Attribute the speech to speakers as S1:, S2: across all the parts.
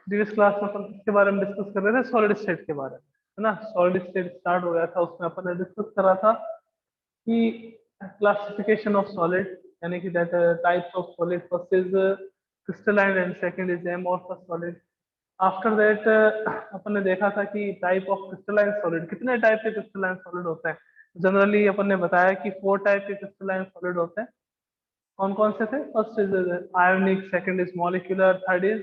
S1: Previous class में अपन किसके बारे में डिस्कस कर रहे थे, सॉलिड स्टेट के बारे में, है ना। सॉलिड स्टेट स्टार्ट हो गया था, उसमें अपन ने डिस्कस करा था कि क्लासिफिकेशन ऑफ सॉलिड, यानी कि that types of solid, first is crystalline and second is amorphous solid. After that अपन ने देखा था कि टाइप ऑफ क्रिस्टलाइन सॉलिड, कितने टाइप के क्रिस्टलाइन सॉलिड होते हैं। जनरली अपन ने बताया कि 4 टाइप के क्रिस्टलाइन सॉलिड होते हैं। कौन कौन से थे? First is ionic, second is molecular, third is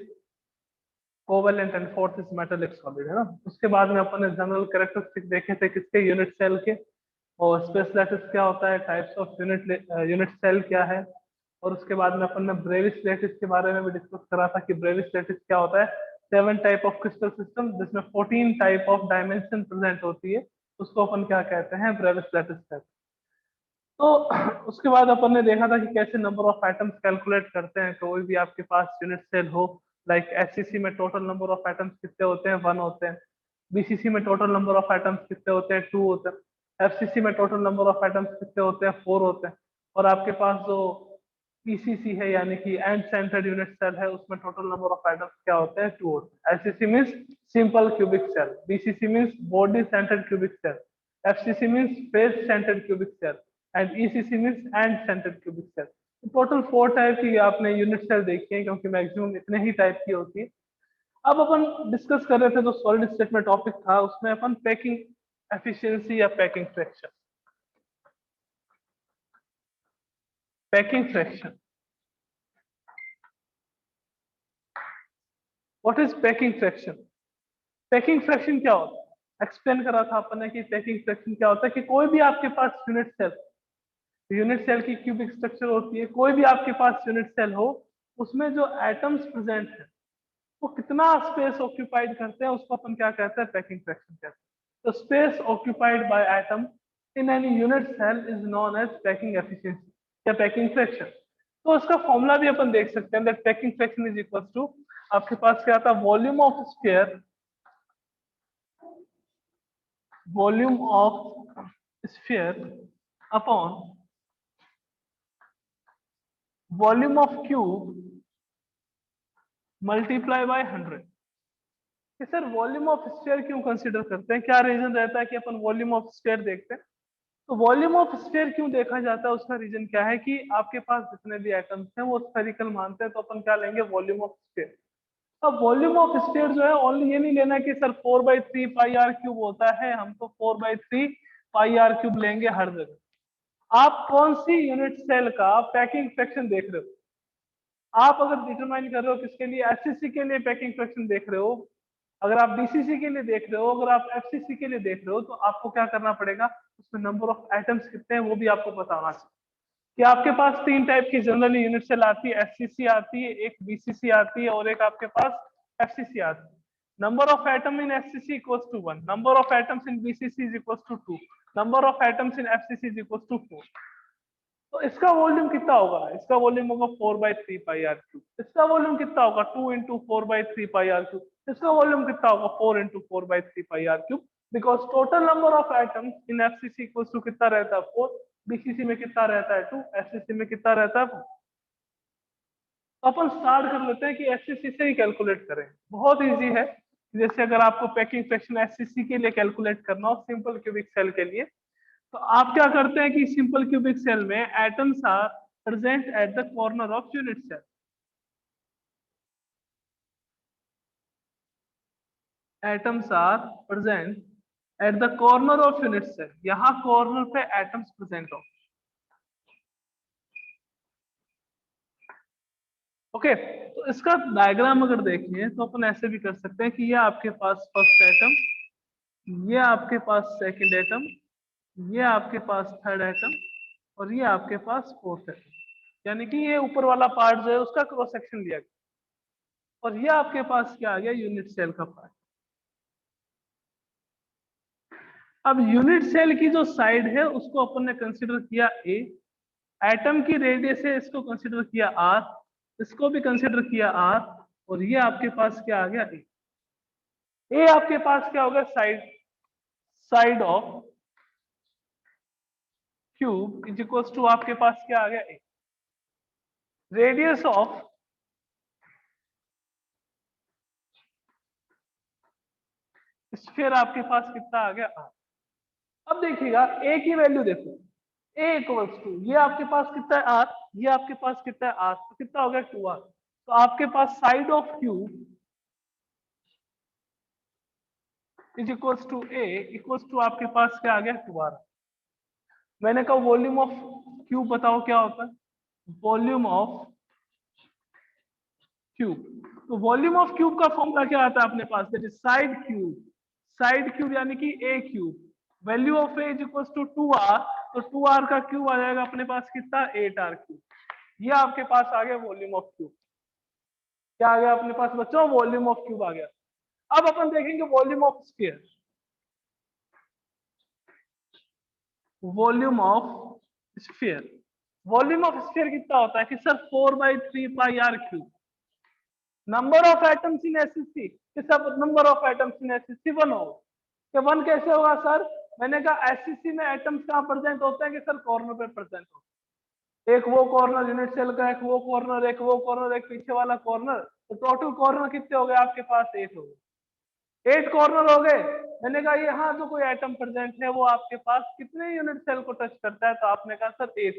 S1: covalent and fourth is metallic solid, है ना। उसके बाद में अपन ने जनरल कैरेक्टरिस्टिक देखे थे किसके, यूनिट सेल के। और स्पेस लैटिस क्या होता है, टाइप्स ऑफ यूनिट सेल क्या है। और उसके बाद में अपन ने ब्रेविस लैटिस के बारे में भी डिस्कस करा था कि ब्रेविस लैटिस क्या होता है। 7 टाइप ऑफ क्रिस्टल सिस्टम जिसमें 14 टाइप ऑफ डायमेंशन प्रेजेंट होती है, उसको अपन क्या कहते हैं, ब्रेविस लैटिस कहते हैं। तो उसके बाद अपन ने देखा था कि कैसे नंबर ऑफ एटम्स कैलकुलेट करते हैं, कोई भी आपके पास यूनिट सेल हो। लाइक एचसीसी में टोटल नंबर ऑफ एटम्स कितने होते हैं, 1 होते हैं। बीसीसी में टोटल नंबर ऑफ एटम्स कितने होते हैं, 2 होते हैं। एफसीसी में टोटल नंबर ऑफ एटम्स कितने होते हैं, 4 होते हैं। और आपके पास जो पीसीसी है, यानी कि एंड सेंटर्ड यूनिट सेल है, उसमें टोटल नंबर ऑफ एटम्स क्या होते हैं, 2 होते हैं। HCC means simple cubic cell, BCC means body centred cubic cell, FCC means face centred cubic cell, and ECC means end centred cubic cell. Total 4 type की आपने unit cell देखी है, क्योंकि मैक्सिमम इतने ही टाइप की होती है। अब अपन डिस्कस कर रहे थे जो सॉलिड स्टेट में टॉपिक था, उसमें अपन पैकिंग एफिशिएंसी या packing fraction, packing fraction, what is packing fraction. Packing fraction क्या होता है, एक्सप्लेन करा था अपन ने कि पैकिंग फ्रैक्शन क्या होता है। कि कोई भी आपके पास यूनिट सेल की क्यूबिक स्ट्रक्चर होती है, कोई भी आपके पास यूनिट सेल हो, उसमें जो एटम्स प्रेजेंट है वो कितना स्पेस ऑक्यूपाइड करते हैं, उसको अपन क्या कहते हैं, पैकिंग फ्रैक्शन कहते हैं। तो space occupied by atom in any unit cell is known as packing efficiency या पैकिंग फ्रैक्शन। तो उसका फॉर्मूला भी अपन देख सकते हैं, that packing fraction is equal to, आपके पास क्या आता है, volume of sphere upon volume of cube multiply by 100। कि सर वॉल्यूम ऑफ स्फीयर क्यों कंसीडर करते हैं, क्या रीजन रहता है कि अपन वॉल्यूम ऑफ स्फीयर देखते हैं। तो वॉल्यूम ऑफ स्फीयर क्यों देखा जाता है, उसका रीजन क्या है कि आपके पास जितने भी एटम्स हैं वो स्फेरिकल मानते हैं, तो अपन क्या लेंगे, वॉल्यूम ऑफ स्फीयर। अब वॉल्यूम ऑफ स्फीयर जो है, ओनली ये नहीं लेना कि सर 4/3 पाई आर क्यूब होता है, हम तो 4/3 पाई आर क्यूब लेंगे हर जगह। आप कौन सी यूनिट सेल का पैकिंग फ्रैक्शन देख रहे हो, आप अगर डिटरमाइन कर रहे हो किसके लिए, एचसीसी के लिए पैकिंग फ्रैक्शन देख रहे हो, अगर आप बीसीसी के लिए देख रहे हो, अगर आप एफसीसी के लिए देख रहे हो, तो आपको क्या करना पड़ेगा, उसमें नंबर ऑफ एटम्स कितने हैं वो भी आपको पता होना चाहिए। कि आपके पास 3 टाइप की जनरली यूनिट सेल आती है, एचसीसी आती है, एक बीसीसी आती है, और एक आपके पास एफसीसी आती है। Number of atom in HCC equals to 1, number of atoms in BCC is equals to 2, number of atoms in FCC is equals to 4। तो इसका वॉल्यूम कितना होगा, इसका वॉल्यूम होगा 4/3 पाई आर क्यूब। इसका वॉल्यूम कितना होगा, 2 इंटू 4/3 पाई आर क्यूब। इसका वॉल्यूम कितना होगा, 4 into 4/3 pi are cube. Because total number of atoms in FCC equals to कितना रहता है, 4, बीसीसी में कितना रहता है, 2, एफसीसी में कितना रहता है 4। तो अपन स्टार्ट कर लेते हैं कि एफसीसी से ही कैलकुलेट करें, बहुत इजी है। जैसे अगर आपको पैकिंग फ्रैक्शन एफसीसी के लिए कैलकुलेट करना हो, सिंपल क्यूबिक सेल के लिए, तो आप क्या करते हैं कि सिंपल क्यूबिक सेल में atoms are present at the corner of unit cell. Atoms are present at the corner of unit cell, यहां कॉर्नर पे एटम्स प्रेजेंट हो। ओके, तो इसका डायग्राम अगर देखें तो अपन ऐसे भी कर सकते हैं कि ये आपके पास फर्स्ट एटम, ये आपके पास सेकंड एटम, ये आपके पास थर्ड एटम, और ये आपके पास फोर्थ एटम। यानी कि ये ऊपर वाला पार्ट जो है उसका क्रॉस सेक्शन लिया गया, और ये आपके पास क्या आ गया, यूनिट सेल का पार्ट। अब यूनिट सेल की जो साइड है उसको अपन ने कंसीडर किया ए, एटम की रेडियस है इसको कंसीडर किया आर, इसको भी कंसीडर किया आर, और ये आपके पास क्या आ गया ए। ए आपके पास क्या होगा, side, side of cube is equals to आपके पास क्या आ गया ए, रेडियस ऑफ स्फीयर आपके पास कितना आ गया R। अब देखिएगा ए की वैल्यू देखो, ए इक्वल्स टू ये आपके पास कितना है R, ये आपके पास कितना है R, तो कितना हो गया 2R। तो आपके पास side of cube is equals to A equals to आपके पास क्या आ गया 2R। मैंने कहा वॉल्यूम ऑफ क्यूब बताओ क्या होता है, वॉल्यूम ऑफ क्यूब। तो वॉल्यूम ऑफ क्यूब का फॉर्मूला क्या आता है अपने पास, that is side cube, side cube यानी कि A cube, value of A is equals to 2R। तो 2R का क्यूब आ जाएगा अपने पास कितना 8R क्यूब। ये आपके पास आ गया वॉल्यूम ऑफ क्यूब। क्या आ गया अपने पास बच्चों, वॉल्यूम ऑफ क्यूब आ गया। अब अपन देखेंगे volume of sphere. Volume of sphere, volume of sphere कितना होता है कि sir 4/3 cube. Number of atoms in SSC, सब number of atoms in SSC 1 होगा। कि 1 कैसे होगा सर, मैंने कहा एसएससी में एटम्स कहाँ प्रेजेंट होते हैं कि सर कॉर्नर पे प्रेजेंट होते हैं। एक वो कॉर्नर यूनिट सेल का, एक वो कॉर्नर, एक वो कॉर्नर, एक पीछे वाला कॉर्नर। तो टोटल कॉर्नर कितने हो गए आपके पास, 8 हो गए। 8 कॉर्नर हो गए। मैंने कहा यहाँ जो कोई एटम प्रेजेंट है वो आपके पास कितने यूनिट सेल को टच करता है, तो आपने कहा सर 8।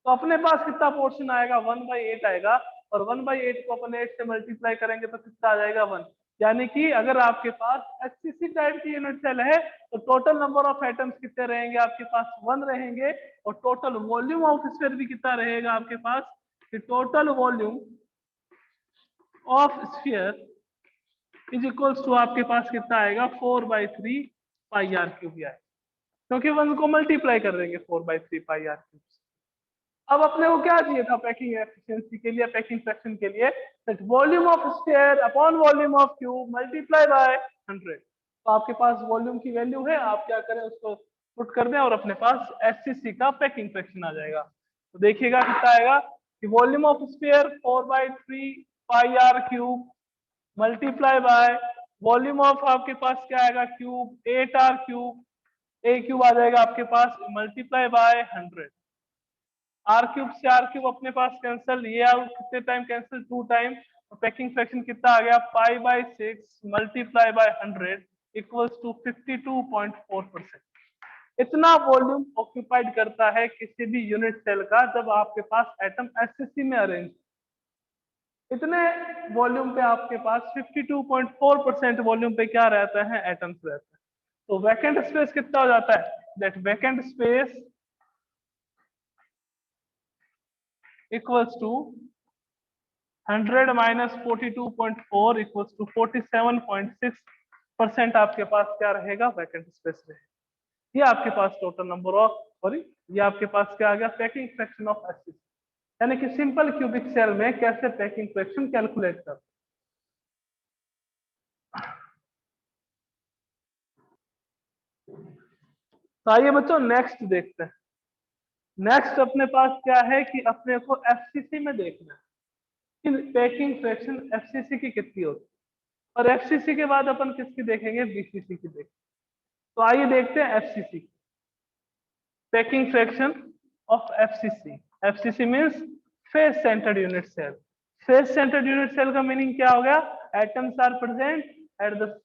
S1: तो अपने पास कितना पोर्शन आएगा 1/8 आएगा। और 1/8 को अपन 8 से मल्टीप्लाई करेंगे तो कितना आ जाएगा 1। यानी कि अगर आपके पास एचसीसी टाइप की यूनिट सेल है तो टोटल नंबर ऑफ एटम्स कितने रहेंगे आपके पास, 1 रहेंगे। और टोटल वॉल्यूम ऑफ स्फीयर भी कितना रहेगा आपके पास, कि total volume of sphere is equals to आपके पास कितना आएगा 4/3 πr क्यूब आएगा, क्योंकि 1 को मल्टीप्लाई कर देंगे 4/3 πr क्यूब। अब अपने को क्या चाहिए था पैकिंग एफिशिएंसी के लिए, पैकिंग फ्रैक्शन के लिए, that volume of sphere upon volume of cube multiply by 100। तो आपके पास वॉल्यूम की वैल्यू है, आप क्या करें उसको पुट कर दें और अपने पास एससीसी का पैकिंग फ्रैक्शन आ जाएगा। तो देखिएगा कितना आएगा कि volume of sphere 4/3 πr cube multiply by volume of आपके पास क्या आएगा क्यूब 8R क्यूब, ए क्यूब आ जाएगा आपके पास मल्टीप्लाई बाय 100। आर क्यूब से आर क्यूब अपने पास कैंसिल, ये आउट कितने टाइम कैंसिल, 2 टाइम। तो पैकिंग फ्रैक्शन कितना आ गया π/6 मल्टीप्लाई बाय 100 इक्वल्स टू 52.4%। इतना वॉल्यूम ऑक्यूपाइड करता है किसी भी यूनिट सेल का जब आपके पास एटम एसएससी में अरेंज। इतने वॉल्यूम पे आपके पास 52.4% वॉल्यूम पे क्या रहता है, एटम्स रहता है। तो वैकेंट स्पेस कितना हो जाता है, that vacant space equals to 100 minus 42.4 equals to 47.6% आपके पास क्या रहेगा, वैकेंट स्पेस रहेगा। ये आपके पास टोटल नंबर ऑफ, सॉरी ये आपके पास क्या आ गया, पैकिंग फ्रैक्शन ऑफ एसिड। यानी कि सिंपल क्यूबिक सेल में कैसे पैकिंग फ्रैक्शन कैलकुलेट कर। तो आइए बच्चों नेक्स्ट देखते हैं। नेक्स्ट अपने पास क्या है कि अपने को एफसीसी में देखना है कि पैकिंग फ्रैक्शन एफसीसी की कितनी होती है। और एफसीसी के बाद अपन किसकी देखेंगे, बीसीसी की देखेंगे। तो आइए देखते हैं FCC, packing fraction of FCC. FCC means face centred unit cell. Face centred unit cell का मीनिंग क्या हो गया, atoms are present at the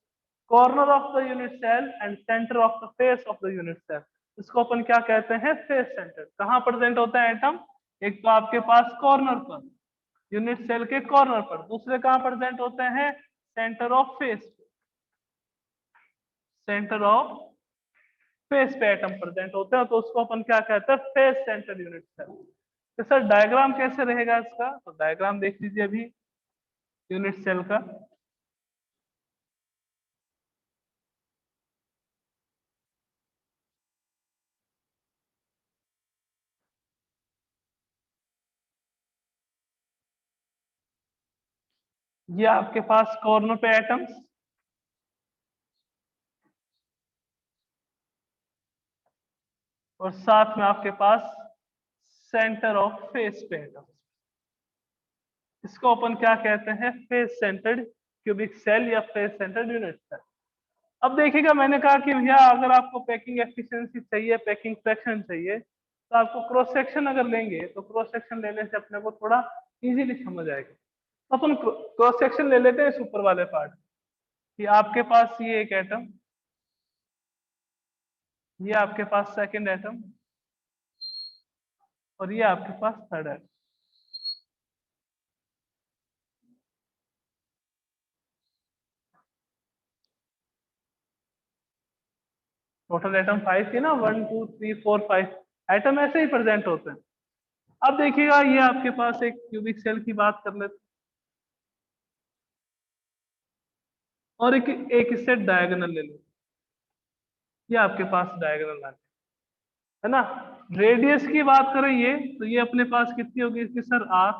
S1: corner of the unit cell and centre of the face of the unit cell. इसको अपन क्या कहते हैं, face centred. कहाँ प्रेजेंट होता है एटम, एक तो आपके पास कॉर्नर पर, यूनिट सेल के कॉर्नर पर, दूसरे कहाँ प्रेजेंट होते हैं, centre of face, centre of face पे एटम प्रेजेंट होते हैं। तो उसको अपन क्या कहते हैं, फेस सेंटर यूनिट सेल। तो सर डायग्राम कैसे रहेगा इसका, तो डायग्राम देख लीजिए अभी यूनिट सेल का। ये आपके पास कॉर्नर पे एटम्स, और साथ में आपके पास सेंटर ऑफ फेस पे एटम्स। इसको अपन क्या कहते हैं, फेस सेंटर्ड क्यूबिक सेल या फेस सेंटर्ड यूनिट सेल। अब देखिएगा मैंने कहा कि भैया अगर आपको पैकिंग एफिशिएंसी चाहिए, पैकिंग फ्रैक्शन चाहिए, तो आपको क्रॉस सेक्शन अगर लेंगे तो क्रॉस सेक्शन लेने से अपने को थोड़ा इजीली समझ आएगा। तो अपन क्रॉस सेक्शन ले लेते हैं इस ऊपर वाले पार्ट। कि आपके पास ये एक एटम, ये आपके पास सेकंड एटम, और ये आपके पास थर्ड एटम। टोटल एटम 5 थी ना, 1 2 3 4 5 एटम ऐसे ही प्रेजेंट होते हैं। अब देखिएगा ये आपके पास एक क्यूबिक सेल की बात कर लेते हैं, और एक इससे डायगोनल ले लो। ये आपके पास डायगोनल आ गया, है ना। रेडियस की बात करें ये, तो ये अपने पास कितनी होगी इसकी सर आर।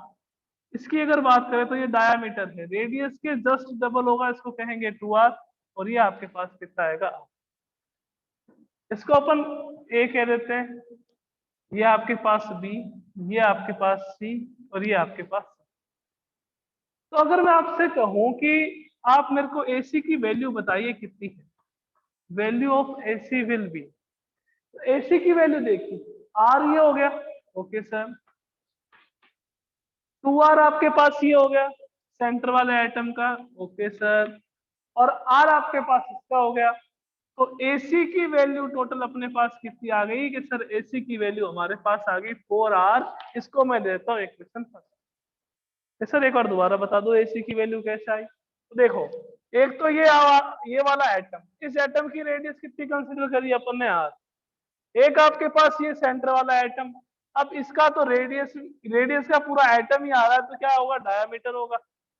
S1: इसकी अगर बात करें तो ये डायामीटर है, रेडियस के जस्ट डबल होगा, इसको कहेंगे 2r, और ये आपके पास कितना आएगा। इसको अपन ए कह देते हैं, ये आपके पास बी, ये आपके पास सी, और ये आपके पास C। तो अगर मैं आपसे कहूं कि आप मेरे को एसी की वैल्यू बताइए कितनी है, value of AC will be, AC की वैल्यू देखिए आर ये हो गया, ओके सर। 2r आपके पास ये हो गया सेंटर वाले एटम का, ओके सर। और आर आपके पास इसका हो गया। तो एसी की वैल्यू टोटल अपने पास कितनी आ गई कि सर एसी की वैल्यू हमारे पास आ गई 4r। इसको मैं देता हूँ इक्वेशन फर्स्ट। सर एक बार दोबारा बता दो एसी की वैल्यू कैसे आई। तो देखो, एक तो ये वाला एटम, इस एटम की रेडियस कितनी कंसीडर करी अपन ने आर। एक आपके पास ये सेंटर वाला एटम, अब इसका तो रेडियस रेडियस का पूरा एटम ही आ रहा है, तो क्या होगा डायमीटर होगा।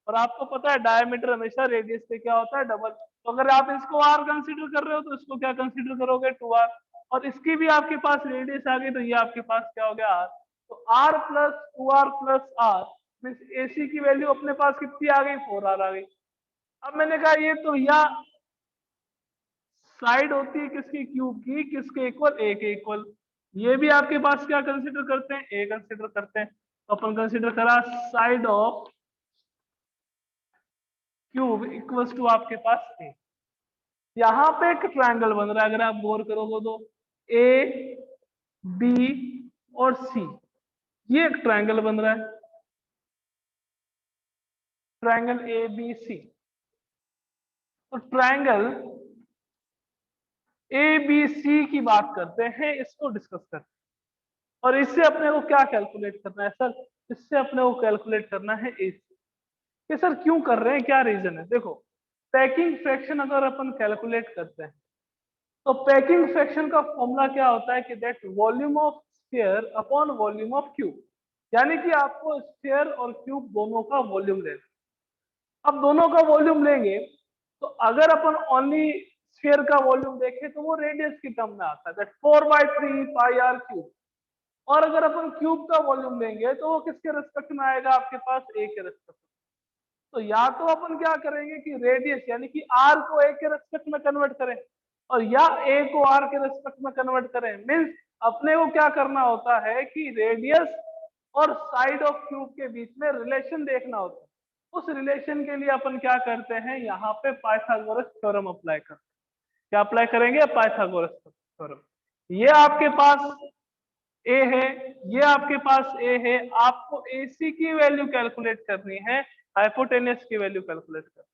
S1: और आपको पता है डायमीटर हमेशा रेडियस से क्या होता है डबल। तो अगर आप इसको आर कंसीडर कर रहे हो तो इसको क्या कंसीडर करोगे 2r। और इसकी भी आपके पास रेडियस आ गई, तो ये आपके पास क्या हो गया आर। तो r plus 2r plus r means AC की वैल्यू अपने पास कितनी आ गई 4r आ गई। अब मैंने कहा ये तो या साइड होती है किसकी क्यूब की, किसके इक्वल ए के इक्वल। ये भी आपके पास क्या कंसीडर करते हैं ए कंसीडर करते हैं। तो अपन कंसीडर करा side of cube equals to आपके पास ए। यहाँ पे एक ट्रायंगल बन रहा है, अगर आप गौर करोगे तो ए बी और सी, ये एक ट्रायंगल बन रहा है, ट्रायंगल ए बी सी। तो ट्रायंगल ए बी सी की बात करते हैं, इसको डिस्कस करते हैं। और इससे अपने को क्या कैलकुलेट करना है सर, इससे अपने को कैलकुलेट करना है एसी। ये सर क्यों कर रहे हैं, क्या रीजन है। देखो, पैकिंग फ्रैक्शन अगर अपन कैलकुलेट करते हैं तो पैकिंग फ्रैक्शन का फॉर्मूला क्या होता है कि that volume of sphere upon volume of cube. यानी कि आपको स्फीयर और क्यूब दोनों का वॉल्यूम लेना। अब दोनों का वॉल्यूम लेंगे तो अगर अपन ओनली स्फीयर का वॉल्यूम देखें तो वो रेडियस की टर्म में आता है, दैट 4/3 पाई आर क्यूब। और अगर अपन क्यूब का वॉल्यूम लेंगे तो वो किसके रेस्पेक्ट में आएगा आपके पास ए के रेस्पेक्ट में। तो या तो अपन क्या करेंगे कि रेडियस यानी कि आर को ए के रेस्पेक्ट में कन्वर्ट करें, और या ए को आर के रेस्पेक्ट में कन्वर्ट करें। मीन्स अपने को क्या करना होता है कि रेडियस और साइड ऑफ क्यूब के बीच में रिलेशन देखना होता है। उस रिलेशन के लिए अपन क्या करते हैं, यहाँ पे पाइथागोरस थ्योरम अप्लाई करते हैं। क्या अप्लाई करेंगे, पाइथागोरस थ्योरम। ये आपके पास ए है, ये आपके पास ए है, आपको एसी की वैल्यू कैलकुलेट करनी है, हाइपोटेनस की वैल्यू कैलकुलेट करनी।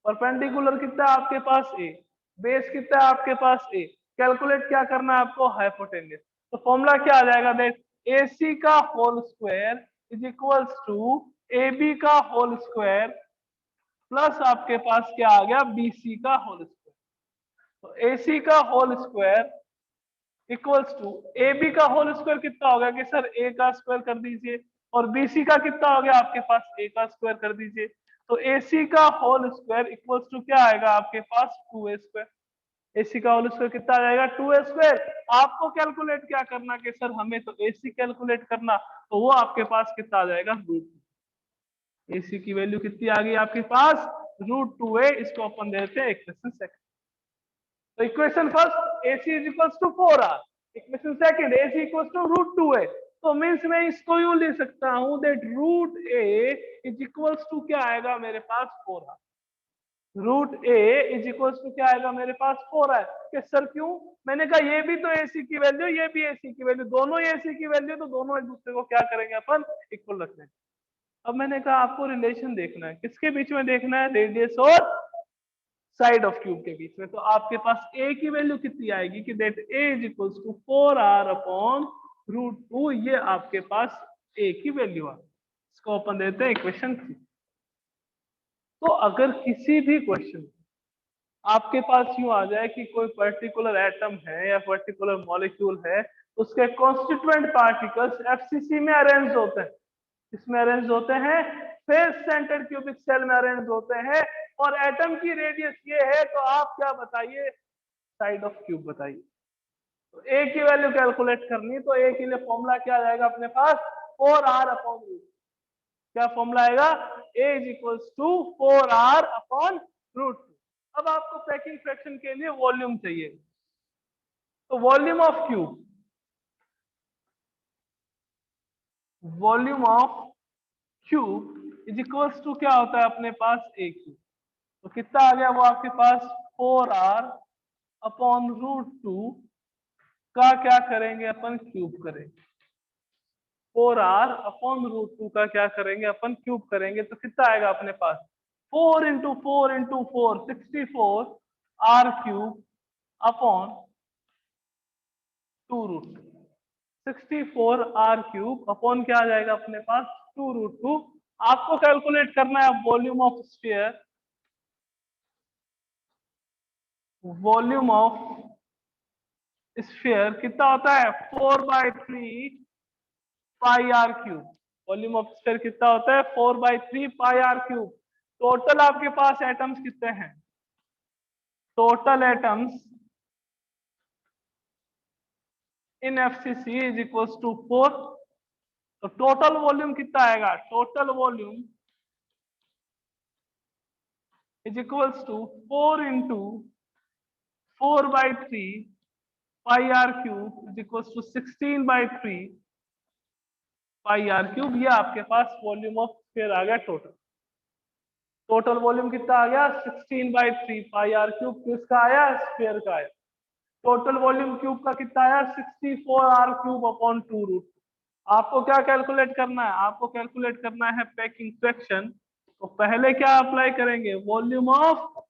S1: परपेंडिकुलर कितना है आपके पास ए, बेस कितना है आपके पास ए, कैलकुलेट क्या करना है आपको हाइपोटेनस। तो फॉर्मूला क्या आ जाएगा, दैट एसी का whole square is equals to A B का होल स्क्वायर प्लस आपके पास क्या आ गया बीसी का होल स्क्वायर। तो एसी का whole square equals to A B का होल स्क्वायर कितना हो गया कि सर ए का स्क्वायर कर दीजिए, और बीसी का कितना हो गया आपके पास ए का स्क्वायर कर दीजिए। तो एसी का होल स्क्वायर इक्वल्स टू क्या आएगा आपके पास 2a स्क्वायर। एसी का होल स्क्वायर कितना आ जाएगा 2a स्क्वायर। आपको कैलकुलेट क्या करना कि सर हमें तो एसी कैलकुलेट करना, तो वो आपके पास कितना आ जाएगा रूट। एसी की वैल्यू कितनी आ गई आपके पास √2a। इसको अपन देते हैं इक्वेशन सेकंड। तो equation first AC is equals to 4r, equation second AC equals to √2a। तो मींस मैं इसको यूं लिख सकता हूं that √a is equals to क्या आएगा मेरे पास 4r। √a is equals to क्या आएगा मेरे पास 4r। कि सर क्यों, मैंने कहा ये भी तो AC की वैल्यू, ये भी AC की वैल्यू, दोनों AC की वैल्यू, तो दोनों एक दूसरे को क्या करेंगे अपन इक्वल रखने। अब मैंने कहा आपको रिलेशन देखना है, किसके बीच में देखना है, रेडियस और साइड ऑफ क्यूब के बीच में। तो आपके पास ए की वैल्यू कितनी आएगी कि that A is equals to 4r upon √2, ये आपके पास ए की वैल्यू आ। इसको अपन देते हैं इक्वेशन 3। तो अगर किसी भी क्वेश्चन आपके पास यूं आ जाए कि कोई पर्टिकुलर एटम है या पर्टिकुलर मॉलिक्यूल है, उसके कॉन्स्टिट्यूएंट पार्टिकल्स एफसीसी में अरेंज होते हैं, इसमें अरेंज होते हैं, फेस सेंटर्ड क्यूबिक सेल में अरेंज होते हैं, और एटम की रेडियस ये है, तो आप क्या बताइए, साइड ऑफ क्यूब बताइए। तो ए की वैल्यू कैलकुलेट करनी, तो ए के लिए फॉर्मूला क्या आ जाएगा अपने पास, 4r अपॉन √2। क्या फॉर्मूला आएगा, A is equals to 4r upon √2। अब आपको पैकिंग फ्रैक्शन के लिए वॉल्यूम चाहिए, तो volume of cube, volume of cube is equals to क्या होता है अपने पास, ए क्यूब। तो कितना आ गया वो आपके पास, 4r अपॉन √2 का क्या करेंगे अपन, क्यूब करेंगे। 4r अपॉन √2 का क्या करेंगे अपन, क्यूब करेंगे। तो कितना आएगा अपने पास, 4 into 4 into 4 64r³ upon 2√2। 64r³ upon क्या आ जाएगा अपने पास, 2√2। आपको कैलकुलेट करना है volume of sphere, volume of sphere कितना होता है, 4/3 πr³। वॉल्यूम ऑफ स्फीयर कितना होता है, 4/3 πr³। टोटल आपके पास एटम्स कितने हैं, total atoms in FCC is equals to 4। तो टोटल वॉल्यूम कितना आएगा, total volume is equals to 4 into 4/3 πr³ is equals to 16/3 πr³। ये आपके पास वॉल्यूम ऑफ स्फीयर आ गया टोटल। टोटल वॉल्यूम कितना आ गया, 16/3 πr³, किसका आया, स्फीयर का आया। टोटल वॉल्यूम क्यूब का कितना आया, 64r³ अपॉन 2√2। आपको क्या कैलकुलेट करना है, आपको कैलकुलेट करना है पैकिंग फ्रैक्शन। तो पहले क्या अप्लाई करेंगे, volume of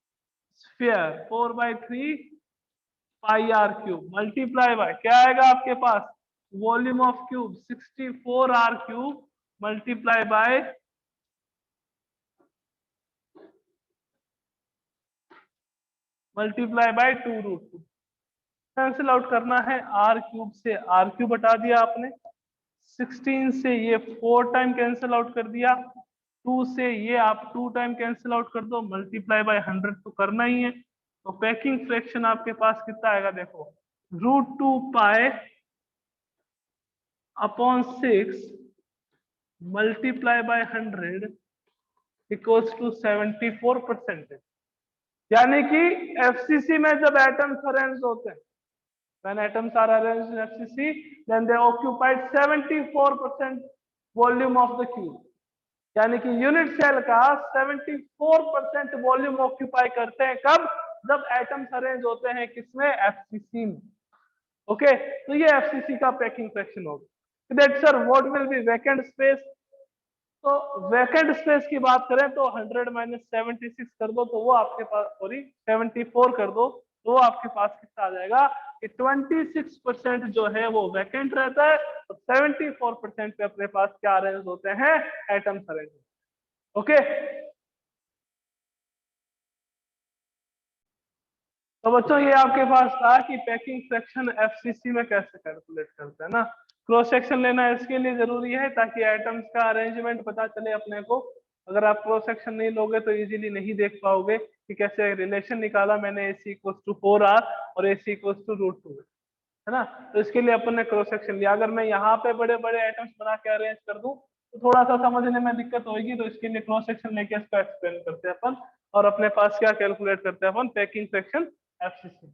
S1: sphere 4/3 πr³ multiply by क्या आएगा आपके पास, volume of cube 64r³ multiply by multiply by 2√2। Cancel out करना है, r³ से r³ हटा दिया आपने, 16 से ये 4 टाइम कैंसिल आउट कर दिया, 2 से ये आप 2 टाइम कैंसिल आउट कर दो, मल्टीप्लाई बाय 100 तो करना ही है। तो पैकिंग फ्रैक्शन आपके पास कितना आएगा, देखो √2 pi upon 6 multiply by 100 equals to 74%। यानी कि एफसीसी में जब एटम्स अरेंज होते हैं, when atoms are arranged in FCC, then they occupied 74% volume of the cube। यानी कि यूनिट सेल का 74% वॉल्यूम ऑक्यूपाई करते हैं, कब, जब एटम्स अरेंज होते हैं किसमें, एफसीसी में। ओके, तो ये एफसीसी का पैकिंग फ्रैक्शन होगा। That sir what will be vacant space. तो वैकेंट स्पेस की बात करें तो 100 माइनस 76 कर दो, तो वो आपके पास, सॉरी 74 कर दो, तो वो आपके पास कितना आ जाएगा कि 26% जो है वो वैकेंट रहता है, तो 74% पे अपने पास क्या अरेंज होते हैं, एटम्स अरेंज। ओके, तो बच्चों ये आपके पास था कि पैकिंग फ्रैक्शन एफसीसी में कैसे कैलकुलेट करते हैं ना। क्रॉस सेक्शन लेना इसके लिए जरूरी है ताकि एटम्स का अरेंजमेंट पता चले अपने को। अगर आप क्रॉस सेक्शन नहीं लोगे तो इजीली नहीं देख पाओगे कि कैसे रिलेशन निकाला मैंने, AC इक्वल्स टू 4r और AC इक्वल्स टू √2, है ना। तो इसके लिए अपन ने क्रॉस सेक्शन लिया। अगर मैं यहाँ पे बड़े बड़े एटम्स बना के अरेंज कर दूं तो थोड़ा सा समझने में दिक्कत होगी, तो इसके लिए क्रॉस सेक्शन लेके इसको एक्सप्लेन करते हैं अपन, और अपने पास क्या कैलकुलेट करते हैं अपन, पैकिंग फ्रैक्शन एफसीसी।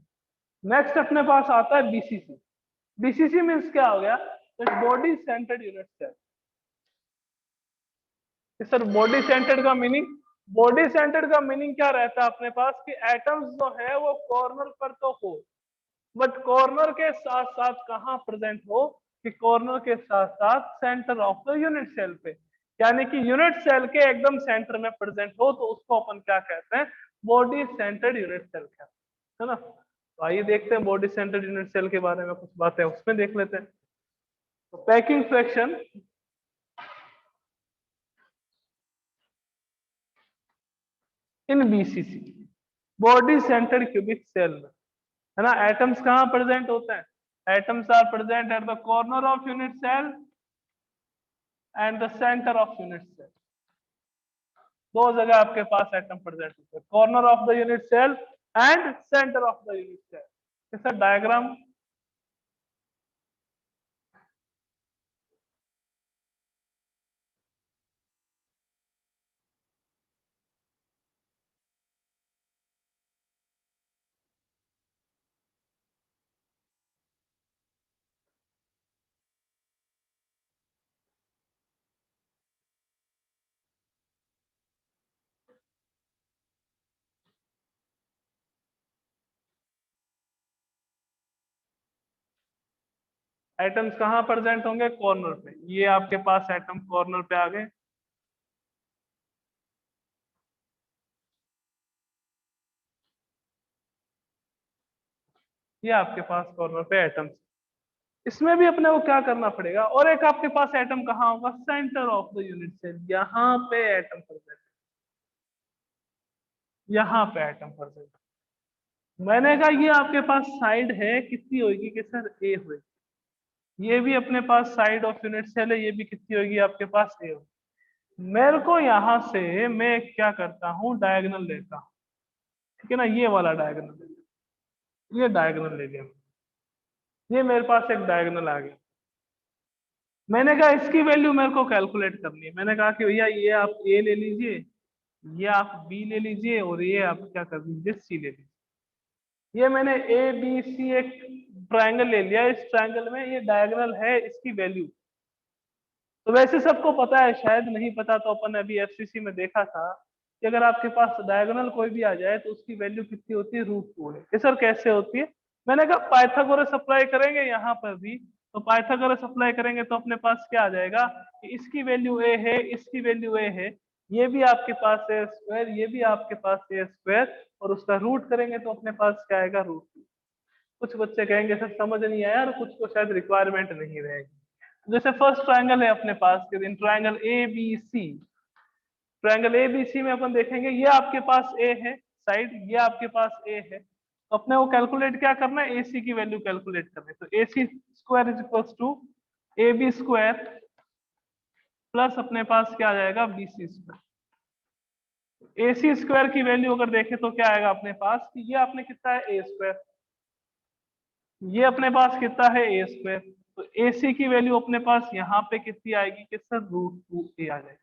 S1: नेक्स्ट अपने पास आता है बीसीसी। बीसीसी मींस क्या हो गया, body centred unit cell. Sir body centred का मीनिंग, बॉडी सेंटर्ड का मीनिंग क्या रहता है अपने पास कि एटम्स जो है वो कॉर्नर पर तो हो, बट कॉर्नर के साथ साथ कहाँ प्रेजेंट हो, कि कॉर्नर के साथ साथ centre of the unit cell पे, यानी कि यूनिट सेल के एकदम सेंटर में प्रेजेंट हो, तो उसको अपन क्या कहते हैं, बॉडी सेंटर्ड यूनिट सेल क्या है ना। तो आइए देखते हैं बॉडी सेंटर्ड यूनिट सेल के बारे में कुछ बातें उसमें देख लेते हैं। तो packing fraction in BCC, body centred cubic cell में, है ना, एटम्स कहाँ प्रेजेंट होते हैं, atoms are present at the corner of unit cell and the centre of unit cell. दो जगह आपके पास एटम प्रेजेंट होते हैं, corner of the unit cell and centre of the unit cell. कैसा डायग्राम, एटम्स कहाँ प्रेजेंट होंगे, corner पे। ये आपके पास एटम कॉर्नर पे आ गए, ये आपके पास कॉर्नर पे एटम्स। इसमें भी अपने को क्या करना पड़ेगा, और एक आपके पास एटम कहाँ होगा, centre of the unit cell, यहाँ पे एटम प्रेजेंट, यहाँ पे एटम प्रेजेंट। मैंने कहा ये आपके पास साइड है कितनी होगी कि सर ए होगी, ये भी अपने पास साइड ऑफ यूनिट सेल है, ये भी कितनी होगी आपके पास ए होगी। मेरे को यहाँ से मैं क्या करता हूँ, डायगोनल लेता हूँ, ठीक है ना, ये वाला डायगोनल, ये डायगोनल ले लिया, ये मेरे पास एक डायगोनल आ गया। मैंने कहा इसकी वैल्यू मेरे को कैलकुलेट करनी है, मैंने कहा कि भैया ये आप ए ले लीजिए, ये आप बी ले लीजिए, और ये आप क्या कर लीजिए, सी ले लीजिए। ये मैंने ए बी सी एक ट्रायंगल ले लिया, इस ट्रायंगल में ये डायगोनल है, इसकी वैल्यू तो वैसे सबको पता है, शायद नहीं पता तो अपन अभी एफसीसी में देखा था कि अगर आपके पास डायगोनल कोई भी आ जाए तो उसकी वैल्यू कितनी होती है, √2 है। ये सर कैसे होती है, मैंने कहा पाइथागोरस अप्लाई करेंगे यहाँ पर भी, तो पाइथागोरस अप्लाई करेंगे तो अपने पास क्या आ जाएगा कि इसकी वैल्यू ए है, इसकी वैल्यू ए है, ये भी आपके पास है स्क्वायर, ये भी आपके पास है स्क्वायर, और उसका रूट करेंगे तो अपने पास क्या आएगा, √2। कुछ बच्चे कहेंगे सर समझ नहीं आया, और कुछ को शायद रिक्वायरमेंट नहीं रहेगी। जैसे फर्स्ट ट्रायंगल है अपने पास, in triangle A B C, triangle A B C में अपन देखेंगे ये आपके पास ए है साइड, ये आपके पास ए है, तो अपने को कैलकुलेट क्या करना है, ए सी की वैल्यू कैलकुलेट करनी है। तो A C square is equal to A B square plus अपने पास क्या आ जाएगा, B C square. A C square की वैल्यू अगर देखें तो क्या आएगा अपने पास कि ये आपने कितना है, ए स्क्वायर, ये अपने पास कितना है, ए स्क्वायर, तो ए सी की वैल्यू अपने पास यहाँ पे कितनी आएगी कि सर √2 आ जाएगी।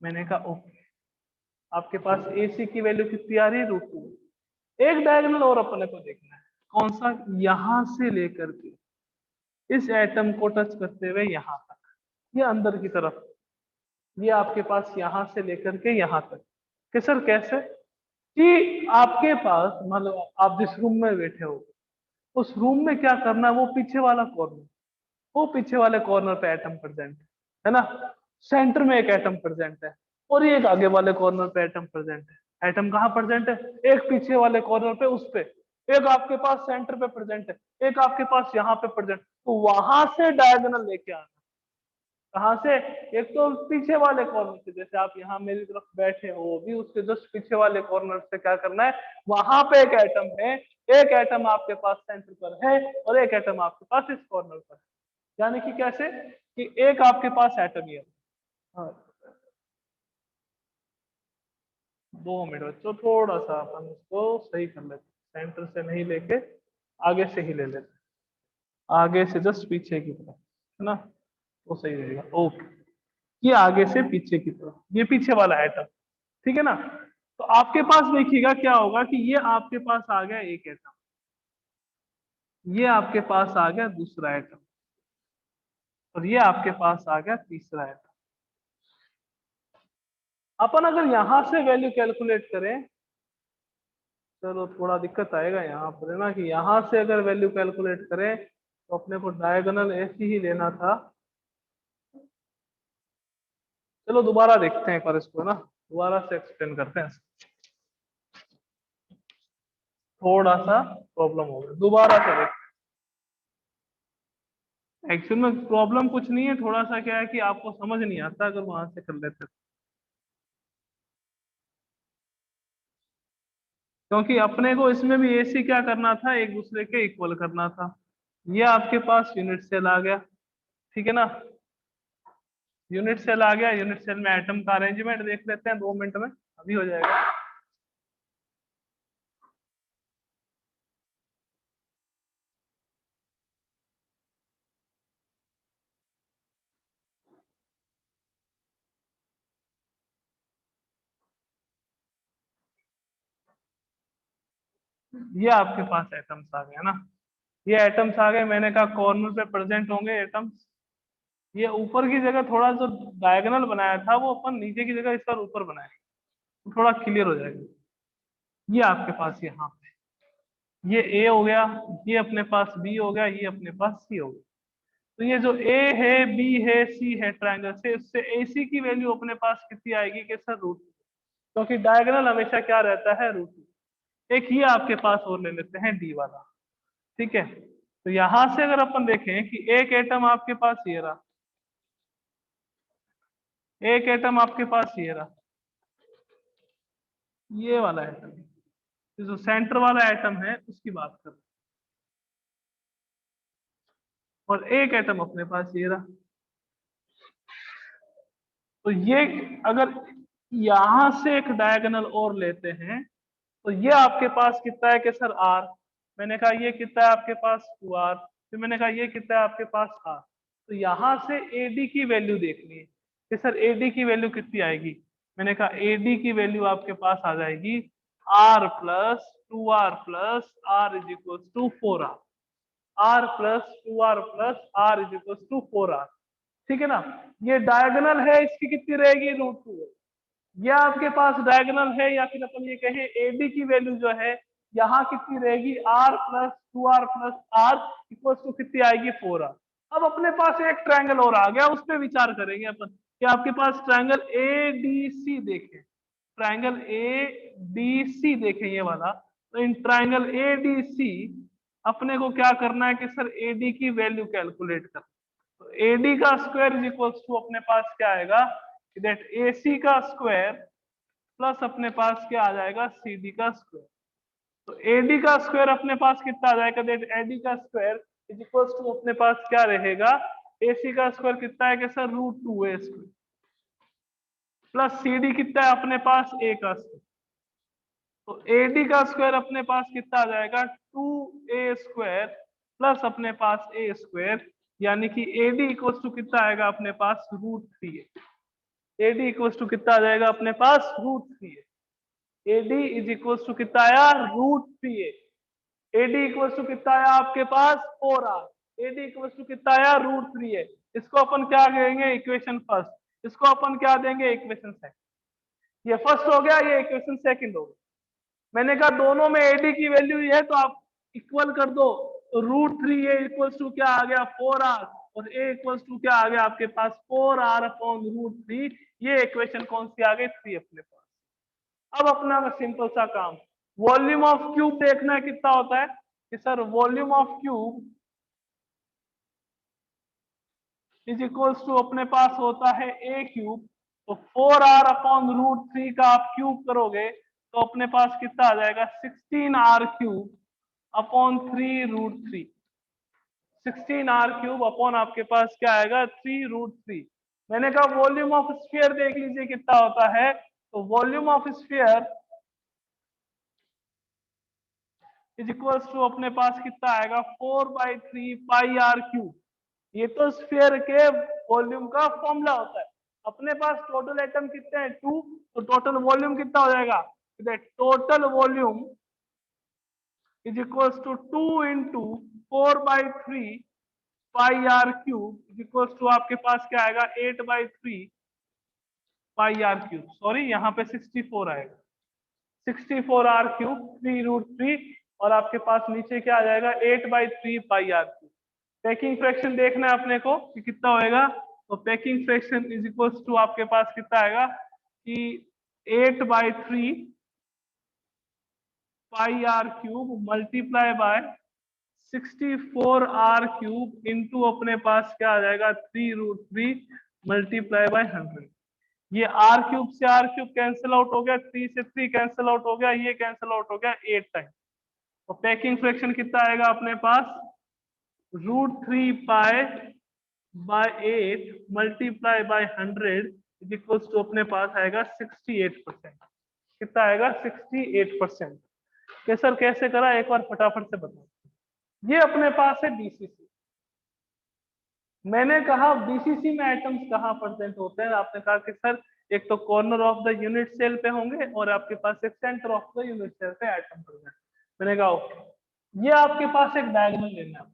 S1: मैंने कहा ओके, आपके पास ए सी की वैल्यू कितनी आ रही है, √2। एक डायगोनल और अपने को देखना है, कौन सा, यहां से लेकर के इस एटम को टच करते हुए यहाँ तक, ये अंदर की तरफ, ये आपके पास यहां से लेकर के यहाँ तक, कि सर कैसे, कि आपके पास मतलब आप जिस रूम में बैठे हो उस रूम में क्या करना है, वो पीछे वाला कॉर्नर, वो पीछे वाले कॉर्नर पे एटम प्रेजेंट है ना, सेंटर में एक एटम प्रेजेंट है, और ये एक आगे वाले कॉर्नर पे एटम प्रेजेंट है। एटम कहाँ प्रेजेंट है, एक पीछे वाले कॉर्नर पे, उस पे एक आपके पास सेंटर पे प्रेजेंट है, एक आपके पास यहाँ पे प्रेजेंट, तो वहां से डायगोनल लेके आना। कहाँ से, एक तो पीछे वाले कॉर्नर से, जैसे आप यहाँ मेरी तरफ बैठे हो भी, उसके जस्ट पीछे वाले कॉर्नर से क्या करना है, वहां पे एक एटम है, एक एटम आपके पास सेंटर पर है और एक एटम आपके पास इस कॉर्नर पर है। यानी कि कैसे, कि एक आपके पास एटम ही है। हाँ, 2 मिनट बच्चों, थोड़ा सा अपन इसको सही कर लेते, सेंटर से नहीं लेके आगे से ही ले लेते, आगे से जस्ट पीछे की तरफ, है ना, वो सही रहेगा। ओके, ये आगे से पीछे की तरफ, ये पीछे वाला एटम, ठीक है ना। तो आपके पास देखिएगा क्या होगा कि ये आपके पास आ गया एक एटम, ये आपके पास आ गया दूसरा एटम, और ये आपके पास आ गया तीसरा एटम। अपन अगर यहां से वैल्यू कैलकुलेट करें, चलो थोड़ा दिक्कत आएगा यहाँ पर, है ना, कि यहाँ से अगर वैल्यू कैलकुलेट करें तो अपने को डायगोनल ऐसी ही लेना था। चलो दोबारा देखते हैं एक बार इसको, है ना, दोबारा से एक्सप्लेन करते हैं। थोड़ा सा प्रॉब्लम हो गया, दोबारा से देख। एक्चुअल में प्रॉब्लम कुछ नहीं है, थोड़ा सा क्या है कि आपको समझ नहीं आता अगर वहां से कर लेते तो। क्योंकि अपने को इसमें भी एसी क्या करना था, एक दूसरे के इक्वल करना था। ये आपके पास यूनिट सेल आ गया, ठीक है ना। यूनिट सेल आ गया, यूनिट सेल में एटम का अरेंजमेंट देख लेते हैं 2 मिनट में, अभी हो जाएगा। ये आपके पास एटम्स आ गए ना। ये एटम्स आ गए, मैंने कहा कॉर्नर पे प्रेजेंट होंगे एटम्स। ये ऊपर की जगह थोड़ा जो डायगोनल बनाया था वो अपन नीचे की जगह इस बार ऊपर बनाया, तो थोड़ा क्लियर हो जाएगा। ये आपके पास यहाँ पे ये ए हो गया, ये अपने पास बी हो गया, ये अपने पास सी हो गया। तो ये जो ए है, बी है, सी है, ट्रायंगल से उससे ए सी की वैल्यू अपने पास कितनी आएगी कि सर रूट, क्योंकि डायगोनल हमेशा क्या रहता है, रूट। एक ये आपके पास और ले लेते हैं डी वाला, ठीक है। तो यहां से अगर अपन देखें कि एक एटम आपके पास ये रहा, एक एटम आपके पास ये रहा, ये वाला एटम, जो सेंटर वाला एटम है उसकी बात कर, और एक एटम अपने पास ये रहा। तो ये अगर यहां से एक डायगोनल और लेते हैं तो ये आपके पास कितना है कि सर आर। मैंने कहा ये कितना है आपके पास 2r, फिर मैंने कहा ये कितना है आपके पास आर। तो यहां से एडी की वैल्यू देखनी है कि सर एडी की वैल्यू कितनी आएगी। मैंने कहा एडी की वैल्यू आपके पास आ जाएगी r plus 2r plus r is equal to 4r, r plus 2r plus r is equal to 4r, ठीक है ना। ये डायगोनल है, इसकी कितनी रहेगी, √2 है। ये आपके पास डायगोनल है, या फिर अपन ये कहें एडी की वैल्यू जो है यहाँ कितनी रहेगी, r plus 2r plus r equal to कितनी आएगी, 4r। अब अपने पास एक ट्रायंगल और आ गया, उस पर विचार करेंगे अपन कि आपके पास ट्रायंगल ए डी सी देखें, ट्रायंगल ए डी सी देखें ये वाला। तो इन ट्रायंगल ए डी सी अपने को क्या करना है कि सर एडी की वैल्यू कैलकुलेट कर। तो एडी का स्क्वायर इज इक्वल टू अपने पास क्या आएगा, दैट एसी का स्क्वायर प्लस अपने पास क्या आ जाएगा, सीडी का स्क्वायर। तो एडी का स्क्वायर अपने पास कितना आ जाएगा, दैट एडी का स्क्वायर इज इक्वल टू अपने पास क्या रहेगा, एसी का स्क्वायर कितना है कि sir √2a square, plus CD कितना है अपने पास ए का स्क्वायर। तो एडी का स्क्वायर अपने पास कितना आ जाएगा, 2a स्क्वायर प्लस अपने पास ए स्क्वायर, यानी कि एडी इक्वल टू कितना आएगा अपने पास, √3a। एडी इक्वल टू कितना आ जाएगा अपने पास, √3a। AD is equal to कितना आया, √3a। एडी इक्वल टू कितना आया आपके पास, 4r। एडी इक्वल टू कितना आया, √3a। इसको अपन क्या कहेंगे, इक्वेशन फर्स्ट, इसको अपन क्या देंगे, इक्वेशन सेकंड। ये फर्स्ट हो गया, ये इक्वेशन सेकंड हो गया। मैंने कहा दोनों में एडी की वैल्यू ये है तो आप इक्वल कर दो। तो √3a इक्वल टू क्या आ गया, 4r, और a इक्वल टू क्या आ गया आपके पास, 4r अपॉन √3। ये इक्वेशन कौन सी आ गई, 3 अपने पास। अब अपना सिंपल सा काम, वॉल्यूम ऑफ क्यूब देखना है कितना होता है कि sir volume of cube is equals to अपने पास होता है ए क्यूब। तो 4r अपॉन √3 का आप क्यूब करोगे तो अपने पास कितना आ जाएगा, 16r cube upon 3√3। 16r cube upon आपके पास क्या आएगा, 3√3। मैंने कहा वॉल्यूम ऑफ स्फीयर देख लीजिए कितना होता है। तो volume of sphere is equals to अपने पास कितना आएगा, 4/3 पाई आर क्यूब। ये तो स्फीयर के वॉल्यूम का फॉर्मूला होता है। अपने पास टोटल एटम कितने हैं, 2, तो टोटल वॉल्यूम कितना हो जाएगा, total volume is equals to 2 into 4/3 pi are cube is equals to आपके पास क्या आएगा, 8/3 पाई आर क्यूब। सॉरी यहाँ पे 64 आएगा, 64r क्यूब 3√3, और आपके पास नीचे क्या आ जाएगा, 8/3 pi are cube. Packing fraction देखना है अपने को कि कितना होएगा। तो packing fraction is equals to आपके पास कितना आएगा कि 8/3 pi are cube multiply by 64 R cube into अपने पास क्या आ जाएगा 3√3 मल्टीप्लाई बाय 100। ये आर क्यूब से आर क्यूब कैंसिल आउट हो गया, 3 से 3 कैंसिल आउट हो गया, ये कैंसिल आउट हो गया 8 टाइम। तो पैकिंग फ्रैक्शन कितना आएगा अपने पास √3 pi by 8 multiply by 100 is equals to अपने पास आएगा 68%। कितना आएगा 68%। के सर कैसे करा एक बार फटाफट से बताओ। ये अपने पास है बीसीसी। मैंने कहा बीसीसी में एटम्स कहाँ प्रेजेंट होते हैं, आपने कहा कि सर एक तो corner of the unit cell पे होंगे और आपके पास एक centre of the unit cell पे एटम प्रेजेंट। मैंने कहा ओके। ये आपके पास एक डायगोनल लेना है।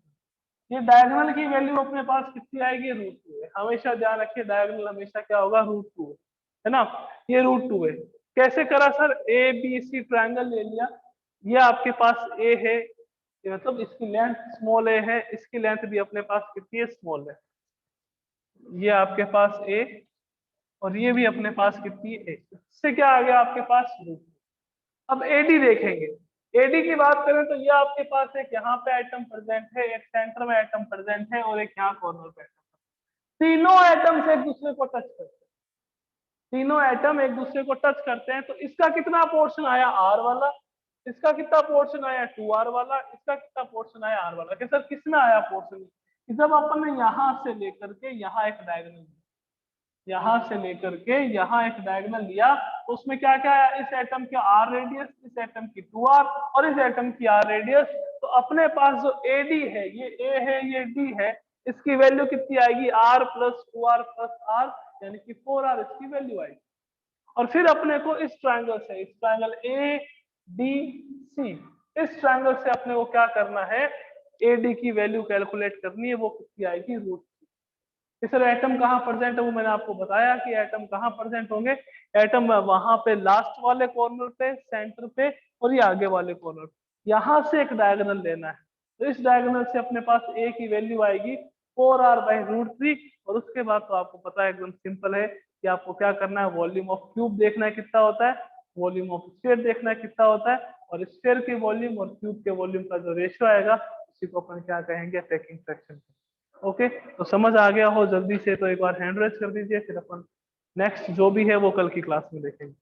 S1: ये डायगोनल की वैल्यू अपने पास कितनी आएगी √2 है। हमेशा ध्यान रखिए डायगोनल हमेशा क्या होगा √2 है ना। ये √2 है। कैसे करा sir, A B C triangle ले लिया। ये आपके पास ए है, मतलब इसकी लेंथ स्मॉल ए है, इसकी लेंथ भी अपने पास कितनी है स्मॉल है। ये आपके पास ए और ये भी अपने पास कितनी है, इससे क्या आ गया आपके पास √2। अब एडी देखेंगे। एडी की बात करें तो ये आपके पास एक यहाँ पे एटम प्रेजेंट है, एक सेंटर में एटम प्रेजेंट है और एक यहाँ कॉर्नर पे एटम। तीनों एटम्स एक दूसरे को टच करते हैं। तीनों एटम एक दूसरे को टच करते हैं तो इसका कितना पोर्शन आया आर वाला, इसका कितना पोर्शन आया 2r वाला, इसका कितना पोर्शन आया r वाला। कि सर किसमें आया पोर्शन, जब अपन ने यहाँ से लेकर के यहाँ एक डायगोनल, यहां से लेकर के यहाँ एक डायगोनल लिया तो उसमें क्या क्या आया, इस एटम के r रेडियस, इस एटम की 2r और इस एटम की r रेडियस। तो अपने पास जो AD है, ये A है ये D है, इसकी वैल्यू कितनी आएगी r + 2r + r यानी कि 4r इसकी वैल्यू आएगी। और फिर अपने को इस ट्रायंगल से, इस ट्रायंगल ADC, इस ट्रायंगल से अपने को क्या करना है, AD की वैल्यू कैलकुलेट करनी है। वो कितनी आएगी √3। सर एटम कहाँ प्रेजेंट है, वो मैंने आपको बताया कि एटम कहाँ प्रेजेंट होंगे। एटम वहां पे लास्ट वाले कॉर्नर पे, सेंटर पे और ये आगे वाले कॉर्नर। यहाँ से एक डायगोनल लेना है तो इस डायगोनल से अपने पास ए की वैल्यू आएगी 4r/√3। और उसके बाद तो आपको पता है एकदम सिंपल है कि आपको क्या करना है, वॉल्यूम ऑफ क्यूब देखना है कितना होता है, वॉल्यूम ऑफ स्फीयर देखना है कितना होता है, और स्फीयर के वॉल्यूम और क्यूब के वॉल्यूम का जो रेशियो आएगा उसी को अपन क्या कहेंगे, पैकिंग फ्रैक्शन। ओके तो समझ आ गया हो जल्दी से तो एक बार हैंड रेज कर दीजिए, फिर अपन नेक्स्ट जो भी है वो कल की क्लास में देखेंगे।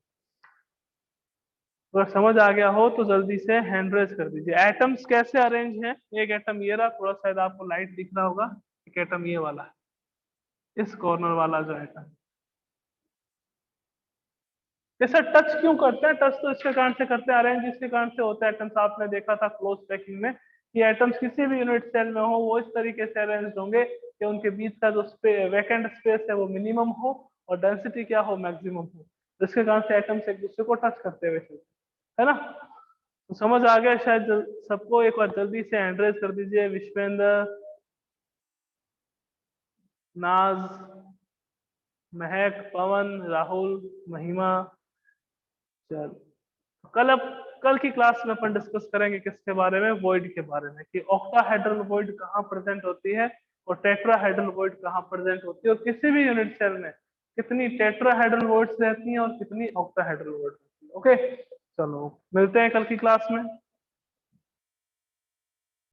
S1: अगर समझ आ गया हो तो जल्दी से हैंड रेज कर दीजिए। एटम्स कैसे अरेंज हैं, एक एटम ये रहा, थोड़ा शायद आपको लाइट दिख रहा होगा, एक एटम ये वाला है, इस कॉर्नर वाला जो एटम। जैसा टच क्यों करते हैं, टच तो इसके कारण से करते हैं, अरेंज इसके कारण से होता है। एटम्स आपने देखा था क्लोज पैकिंग में कि एटम्स किसी भी यूनिट सेल में हो वो इस तरीके से अरेंज होंगे कि उनके बीच का जो वैकेंट स्पेस है वो मिनिमम हो और डेंसिटी क्या हो, मैक्सिमम हो, जिसके कारण से एटम्स एक दूसरे को टच करते हुए है ना। तो समझ आ गया शायद सबको। एक बार जल्दी से एड्रेस कर दीजिए, विश्वेंद्र, नाज, महक, पवन, राहुल, महिमा। चल कल की क्लास में अपन डिस्कस करेंगे किसके बारे में, वॉइड के बारे में, कि ऑक्टाहेड्रल वॉइड कहाँ प्रेजेंट होती है और टेट्राहेड्रल वॉइड कहाँ प्रेजेंट होती है, और किसी भी यूनिट सेल में कितनी टेट्राहेड्रल वॉइड्स रहती हैं और कितनी ऑक्टाहेड्रल वॉइड्स रहती है। ओके चलो मिलते हैं कल की क्लास में।